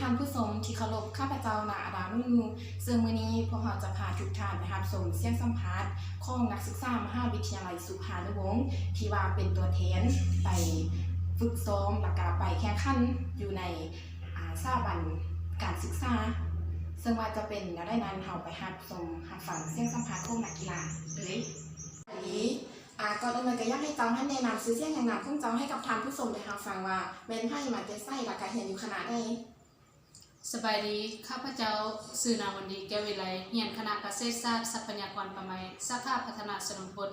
ท่านผู้ชมที่เคารพข้าพเจ้านาอาดานุ่นนูซึ่งมื้อนี้พวกเราจะพาทุกท่านไปรับชมเสียงสัมภาษณ์ของนักศึกษามหาวิทยาลัยสุภานุวงศ์ที่ว่าเป็นตัวแทนไปฝึกซ้อมและก็ไปแข่งขันอยู่ในสถาบันการศึกษาซึ่งว่าจะเป็นแล้วได้นั้นเราไปรับชมรับฟังเสียงสัมภาษณ์ของนักกีฬาเลยวันนี้ก่อนอื่นเลยก็อยากให้เจ้าท่านแนะนำซื้อเสียงแนะนำของเจ้าให้กับท่านผู้ชมได้รับฟังว่าเป็นไพ่มาแต่ไส้และก็เรียนอยู่ขนาดใดสบายดีข้าพเจ้าสื่อนาวันดีแก้ววิไลเรียนคณะเกษตรศาสตร์ทรัพยากรป่าไม้สาขาพัฒนาสนมพล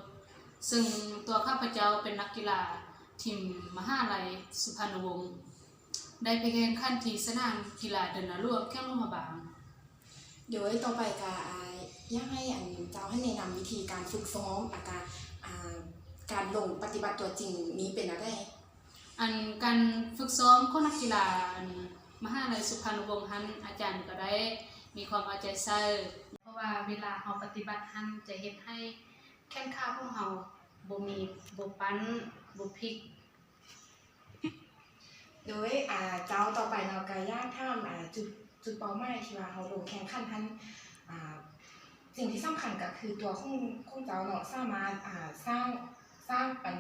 ซึ่งตัวข้าพเจ้าเป็นนักกีฬาทีมมหาลัยสุพรรณวงศ์ได้ไปแข่งขันที่สนามกีฬาเดินนาล่วงแข้งลงมาบางเดี๋ยวต่อไปก็อยากให้เจ้าให้แนะนำวิธีการฝึกซ้อมและก็การลงปฏิบัติตัวจริงนี้เป็นอะไรการฝึกซ้อมของนักกีฬามหาลัยสุพรรณวงศ์ฮันอาจารย์ก็ได้มีความเอาใจใส่เพราะว่าเวลาเราปฏิบัติฮันจะเฮ็ดให้แข้งขาของเราบ่มีบ่ปั้นบ่พลิกโดยเจ้าต่อไปเราก็อยากถามจุดเป้าหมายที่ว่าเราลงแข่งขันทันสิ่งที่สำคัญก็คือตัวของเจ้าเนาะสามารถสร้างเป็น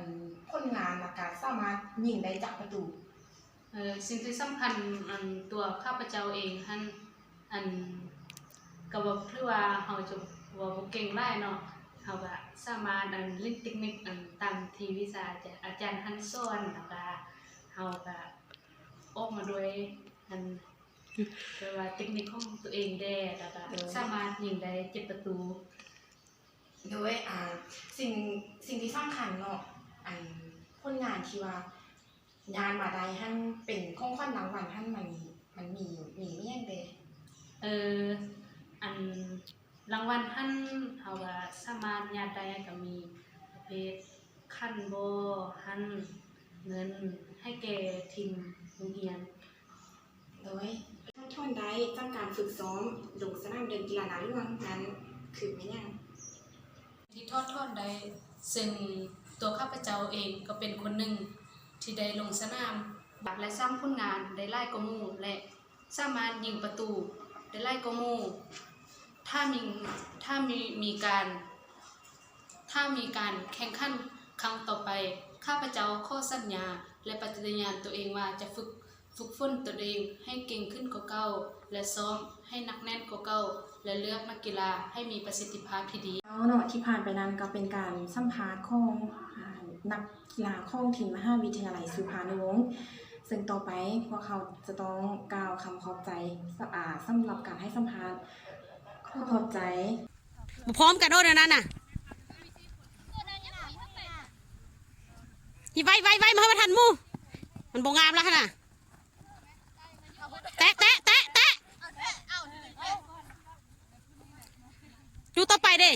ผลงานและก็สามารถยิงได้จากประตูสิ่งที่สำคัญตัวข้าพเจ้าเองฮั่นก็บอกคือว่าเราจะว่าบ่เก่งหลายเนาะเราก็สามารถเล่นเทคนิคตามที่วิชาอาจารย์ฮั่นสอนแล้วก็เราก็ออกมาด้วยแปลว่าเทคนิคของตัวเองได้แล้วก็สามารถยิงได้7ประตูโดยสิ่งที่สำคัญเนาะผลงานที่ว่างานมาได้ท่านเป็นของขวัญรางวัลท่านมันมีไม่ยังเด้รางวัลท่านเขาว่าสามารถญาติได้ก็มีประเภทคันโบหันเงินให้แก่ทีมโรงเรียนโดยท่อนใดจากการฝึกซ้อมลงสนามเดินกีฬานาล่วงนั้นคือไม่ยังที่ทอดได้ซึ่งตัวข้าพเจ้าเองก็เป็นคนหนึ่งที่ได้ลงสนามและสร้างผลงานได้ไล่กมู่และสามารถยิงประตูได้ไล่กมู่ถ้ามีการแข่งขันครั้งต่อไปข้าพเจ้าข้อสัญญาและปฏิญาณตัวเองว่าจะฝึกฝนตัวเองให้เก่งขึ้นกว่าเก่าและซ้อมให้หนักแน่นกว่าเก่าและเลือกนักกีฬาให้มีประสิทธิภาพที่ดีเนาะที่ผ่านไปนั้นก็เป็นการสัมภาษณ์ของนักกีฬาของทีมมหาวิทยาลัยสุภานุวงศ์ซึ่งต่อไปพวกเขาจะต้องกล่าวคำขอบใจสำหรับการให้สัมภาษณ์ขอบใจพร้อมกันโดนนั่นน่ะไว้มาให้มาทันมูมันบงงามแล้วค่ะน่ะแตะดูต่อไปดิ